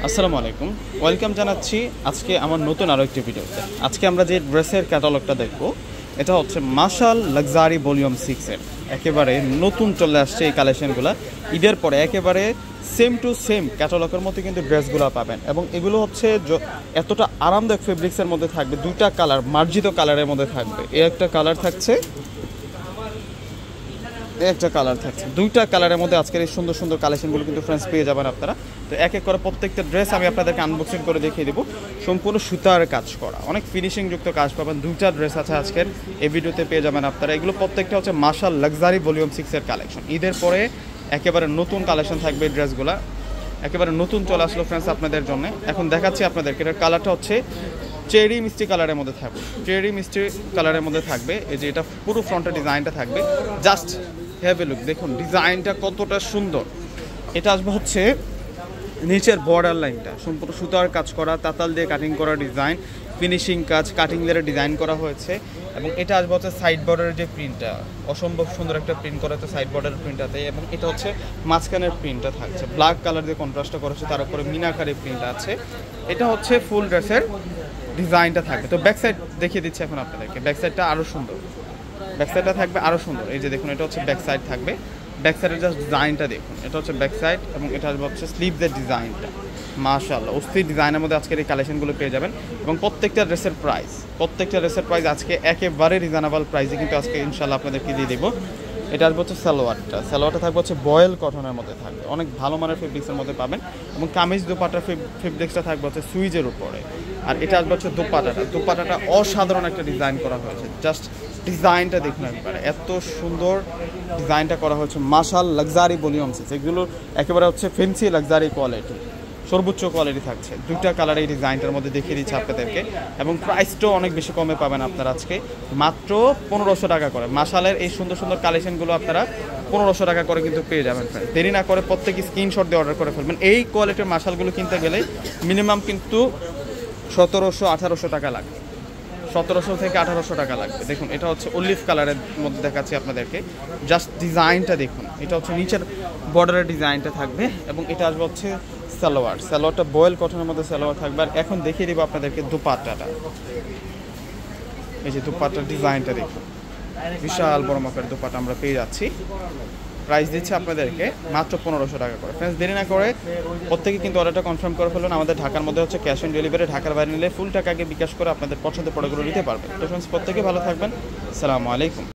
আসসালামু আলাইকুম, ওয়েলকাম জানাচ্ছি আজকে আমার নতুন আরও একটি ভিডিওতে। আজকে আমরা যে ড্রেসের ক্যাটালগটা দেখব এটা হচ্ছে মাশাল লাক্সারি ভলিউম 6-এর একেবারে নতুন চলে আসছে এই কালেকশনগুলো। ঈদের পরে একেবারে সেম টু সেম ক্যাটালগের মধ্যে কিন্তু ড্রেসগুলো পাবেন এবং এগুলো হচ্ছে এতটা আরামদায়ক ফেব্রিক্সের মধ্যে থাকবে। দুইটা কালার, মার্জিত কালারের মধ্যে থাকবে। একটা কালার থাকছে, একটা কালার থাকছে, দুইটা কালারের মধ্যে আজকের এই সুন্দর সুন্দর কালেকশনগুলো কিন্তু ফ্রেন্ডস পেয়ে যাবেন আপনারা। তো এক এক করে প্রত্যেকটা ড্রেস আমি আপনাদেরকে আনবক্সিং করে দেখিয়ে দেবো। সম্পূর্ণ সুতার কাজ করা, অনেক ফিনিশিংযুক্ত কাজ পাবেন। দুইটা ড্রেস আছে আজকের এই ভিডিওতে পেয়ে যাবেন আপনারা। এগুলো প্রত্যেকটা হচ্ছে মাশাল লাক্সারি ভলিউম 6-এর কালেকশন। ঈদের পরে একেবারে নতুন কালেকশন থাকবে এই ড্রেসগুলো, একেবারে নতুন চলে আসলো ফ্রেন্ডস আপনাদের জন্য। এখন দেখাচ্ছি আপনাদেরকে, এটার কালারটা হচ্ছে চেরি মিষ্টি কালারের মধ্যে থাকবে। চেরি মিষ্টি কালারের মধ্যে থাকবে। এই যে এটা পুরো ফ্রন্টের ডিজাইনটা থাকবে, জাস্ট হ্যাভ এ লুক, দেখুন ডিজাইনটা কতটা সুন্দর। এটা আসবে হচ্ছে নিচের বর্ডার লাইনটা সম্পূর্ণ সুতার কাজ করা, তাতাল দিয়ে কাটিং করা ডিজাইন, ফিনিশিং কাজ, কাটিং দিয়ে ডিজাইন করা হয়েছে। এবং এটা আসবে হচ্ছে সাইড বর্ডারের যে প্রিন্টটা, অসম্ভব সুন্দর একটা প্রিন্ট করা হচ্ছে সাইড বর্ডারের প্রিন্টটাতে। এবং এটা হচ্ছে মাঝখানের প্রিন্টটা থাকছে ব্ল্যাক কালার দিয়ে কন্ট্রাস্টটা করেছে, তার উপরে মিনাকারি প্রিন্ট আছে। এটা হচ্ছে ফুল ড্রেসের ডিজাইনটা থাকবে। তো ব্যাক সাইড দেখিয়ে দিচ্ছি এখন আপনাদেরকে। ব্যাক সাইডটা আরও সুন্দর, ব্যাক সাইডটা থাকবে আরও সুন্দর। এই যে দেখুন, এটা হচ্ছে ব্যাক সাইড থাকবে। ব্যাক সাইডের জাস্ট ডিজাইনটা দেখুন, এটা হচ্ছে ব্যাক সাইড এবং এটা হচ্ছে স্লিভসের ডিজাইনটা। মাশাআল্লাহ, অস্থির ডিজাইনের মধ্যে আজকের এই কালেকশনগুলো পেয়ে যাবেন। এবং প্রত্যেকটা ড্রেসের প্রাইস আজকে একেবারে রিজনেবল প্রাইসে কিন্তু আজকে ইনশাআল্লাহ আপনাদেরকে দিয়ে দেবো। এটা আসবে হচ্ছে সালোয়ারটা থাকবে হচ্ছে বয়েল কটনের মধ্যে থাকবে, অনেক ভালো মানের ফেব্রিক্সের মধ্যে পাবেন। এবং কামিজ দোপাট্টার ফেব্রিক্সটা থাকবে হচ্ছে সুইজের উপরে। আর এটা আসবে হচ্ছে দোপাট্টাটা অসাধারণ একটা ডিজাইন করা হয়েছে। জাস্ট ডিজাইনটা দেখুন একবারে, এত সুন্দর ডিজাইনটা করা হয়েছে। মাশাল লাক্সারি ভলিউম 6, এগুলো একেবারে হচ্ছে ফেন্সি লাক্সারি কোয়ালিটি, সর্বোচ্চ কোয়ালিটি থাকছে। দুইটা কালার এই ডিজাইনটার মধ্যে দেখিয়ে দিচ্ছি আপনাদেরকে। এবং প্রাইসটাও অনেক বেশি কমে পাবেন আপনারা আজকে, মাত্র 1500 টাকা করে। মাশালের এই সুন্দর সুন্দর কালেকশনগুলো আপনারা 1500 টাকা করে কিন্তু পেয়ে যাবেন ফ্রেন্ড। দেরি না করে প্রত্যেকে স্ক্রিনশট দিয়ে অর্ডার করে ফেলবেন। এই কোয়ালিটির মাশালগুলো কিনতে গেলে মিনিমাম কিন্তু 1700-1800 টাকা লাগবে, 1700 থেকে 1800 টাকা লাগবে। দেখুন, এটা হচ্ছে অলিভ কালারের মধ্যে দেখাচ্ছি আপনাদেরকে। জাস্ট ডিজাইনটা দেখুন, এটা হচ্ছে নিচের বর্ডারের ডিজাইনটা থাকবে। এবং এটা আসবে হচ্ছে সালোয়ারটা বয়েল কটনের মধ্যে সালোয়ার থাকবে। আর এখন দেখিয়ে দিব আপনাদেরকে দুপাট্টাটা। এই যে দুপাট্টার ডিজাইনটা দেখুন, বিশাল বড় মাপের দুপাট্টা আমরা পেয়ে যাচ্ছি। প্রাইস দিচ্ছে আপনাদেরকে মাত্র 1500 টাকা করে। ফ্রেন্ডস, দেরি না করে প্রত্যেকে কিন্তু অর্ডারটা কনফার্ম করে ফেলুন। আমাদের ঢাকার মধ্যে হচ্ছে ক্যাশ অন ডেলিভারি, ঢাকার বাইরে নিলে ফুল টাকা আগে বিকাশ করে আপনাদের পছন্দের প্রোডাক্টগুলো নিতে পারবেন। তো ফ্রেন্ডস, প্রত্যেকে ভালো থাকবেন। আসসালামু আলাইকুম।